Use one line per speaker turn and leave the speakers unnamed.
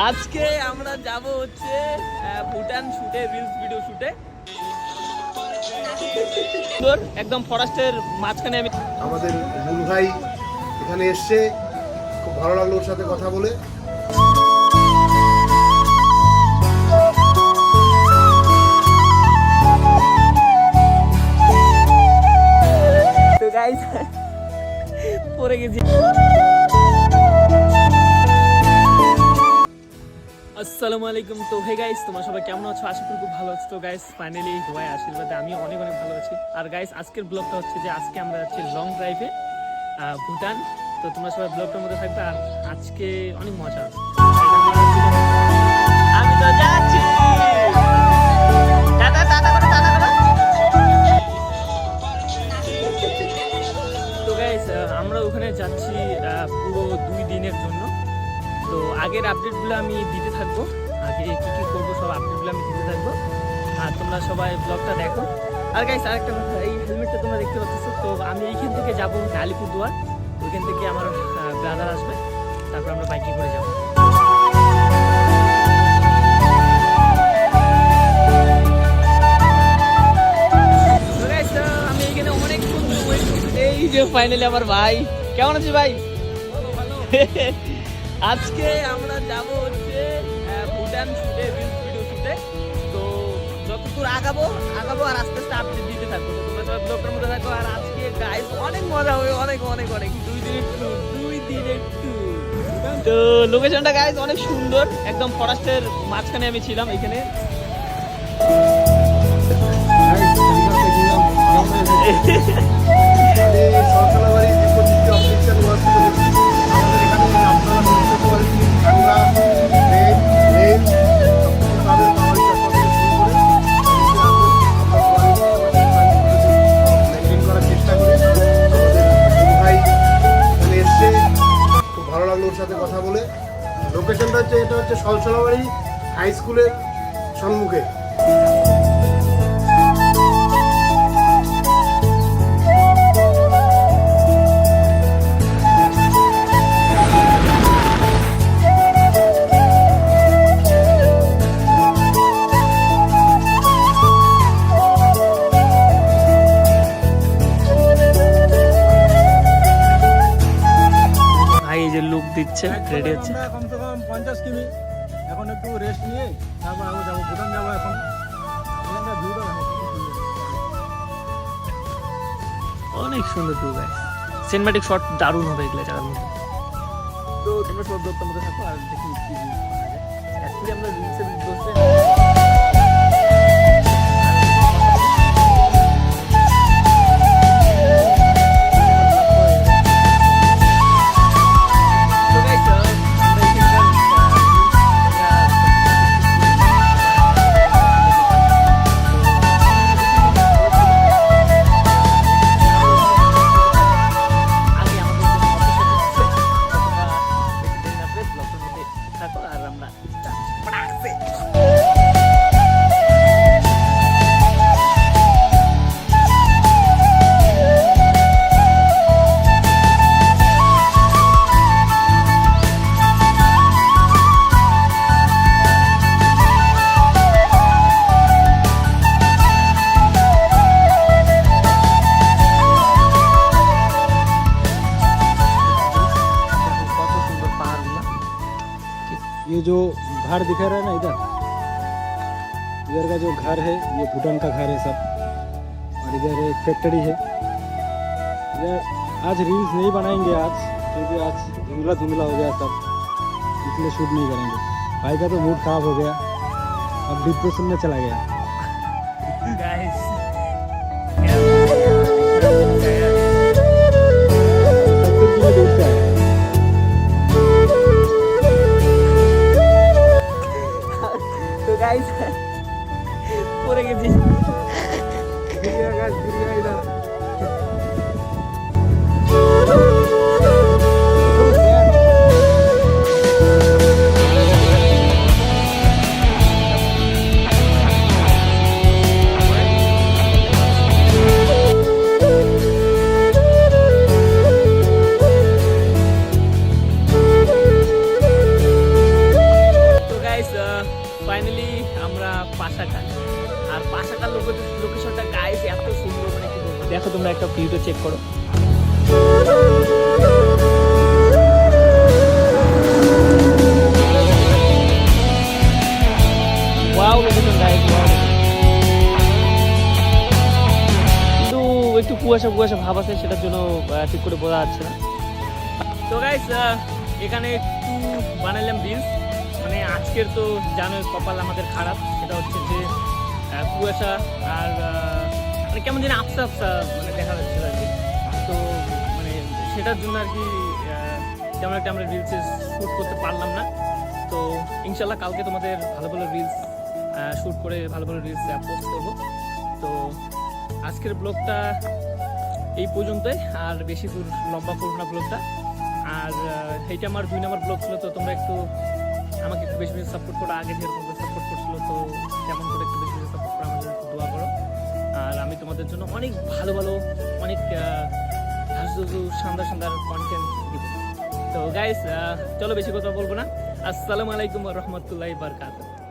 আজকে আমরা যাব হচ্ছে ভুটান শুটে, রিলস ভিডিও শুটে। একদম ফরেস্টের মাঝখানে আমি
আমাদের মুল ভাই এখানে এসছে, খুব ভালো লাগলো ওর সাথে কথা বলে।
তো গাইস পড়ে গেছি। আসসালামু আলাইকুম। তো হে গাইস, তোমরা সবাই কেমন আছো? আশা করি খুব ভালো আছো। তো গাইস ফাইনালি দোয়ায় আশীর্বাদে আমি অনেক অনেক ভালো আছি। আর গাইস আজকের ব্লগটা হচ্ছে যে আজকে আমরা যাচ্ছি লং ড্রাইভে ভুটান। তো তোমরা সবাই ব্লগটার মধ্যে থাকবে। আর আজকে অনেক মজা আছে। আমি তো যাচ্ছি। টাটা টাটা করো, টাটা করো। তো গাইস আমরা ওখানে যাচ্ছি পুরো 2 দিনের জন্য। তো আগের আপডেটগুলো আমি দিতে থাকবো, আগে কী কী করবো সব আপডেটগুলো আমি দিতে থাকবো। আর তোমরা সবাই ব্লগটা দেখো। আর গাইস আরেকটা কথা, এই হেলমেটটা তোমরা দেখতে পাচ্ছ। তো আমি এইখান থেকে যাবো আলিপুরদুয়ার, ওইখান থেকে আমার ব্রাদার আসবে, তারপর আমরা বাইকে করে যাবো। আমি এইখানে অনেক সুন্দর ওয়েট করছি। এই যে ফাইনালি আমার ভাই, কেমন আছিস ভাই? আজকে আমরা যাব হচ্ছে ভুটান শুটে, রিলস ভিডিও শুটে। তো যতদূর আগাবো আর আস্তে আস্তে আপডেট দিতে থাকবো। তো তোমরা সবাই ব্লগটার মধ্যে থাকো। আর আজকে গাইস অনেক মজা হবে, অনেক অনেক অনেক 2 দিনের ট্যুর। তো লোকেশনটা গাইস অনেক সুন্দর, একদম ফরেস্টের মাঝখানে আমি ছিলাম এখানে।
কথা বলে। লোকেশনটা হচ্ছে, এটা হচ্ছে সলসলাবাড়ি হাই স্কুলের সম্মুখে।
লুক দিচ্ছে, রেডি হচ্ছে।
কমসে কম 50 কিমি। এখন একটু রেস্ট নিয়ে তারপর আবার যাবো ভুটান যাবো। এখন
অনেক সুন্দর ট্যুর গাইস, সিনেম্যাটিক শট দারুণ হবে এগুলো জায়গার মধ্যে। তো তোমরা সব ব্লগটার মধ্যে থাকো আর দেখি কি অ্যাকচুয়ালি আমরা রিলসে বসে
ये जो घर दिखा रहा है ना इधर का जो घर है, ये भूटान का घर है सब। और इधर एक फैक्ट्री है। इधर आज रील्स नहीं बनाएंगे आज, क्योंकि आज धुंधला धुंधला हो गया सब, इसलिए शूट नहीं करेंगे। भाई का तो मूड खराब हो गया, अब डिप्रेशन में चला गया।
गाइस গাইস পড়ে গেছি। পাশাকার। আর পাশাকার লোকেশনটা গাইস এত সুন্দর, মানে কি বলবো, দেখো তোমরা একটা ভিউটা চেক করো। Wow location guys, wow. কিন্তু একটু কুয়াশা কুয়াশা ভাব আছে, সেটার জন্য ঠিক করে বোঝা যাচ্ছে না। তো গাইস এখানে একটু বানাইলাম রিলস। মানে আজকের তো জানোই কপাল আমাদের খারাপ, সেটা হচ্ছে যে কুয়াশা আর মানে কেমন যেন আফসা আফসা মানে দেখা যাচ্ছে আর কি। তো মানে সেটার জন্য আর কি তেমন একটা আমরা রিলসে শ্যুট করতে পারলাম না। তো ইনশাল্লাহ কালকে তোমাদের ভালো ভালো রিলস শ্যুট করে ভালো ভালো রিলস পোস্ট করবো। তো আজকের ব্লগটা এই পর্যন্তই, আর বেশি দূর লম্বা করবো না ব্লগটা। আর এইটা আমার 2 নম্বর ব্লগ ছিল, তো তোমরা একটু আমাকে একটু বেশি বেশি সাপোর্ট করো। আগে যেরকম সাপোর্ট করছিল, তো তেমন করে একটু বেশি বেশি সাপোর্ট করো, আমাদের একটু দোয়া করো। আর আমি তোমাদের জন্য অনেক ভালো ভালো অনেক সুন্দর সুন্দর কন্টেন্ট দিব। তো গাইস চলো বেশি কথা বলবো না। আসসালামু আলাইকুম ওয়া রাহমাতুল্লাহি ওয়া বারাকাতুহু।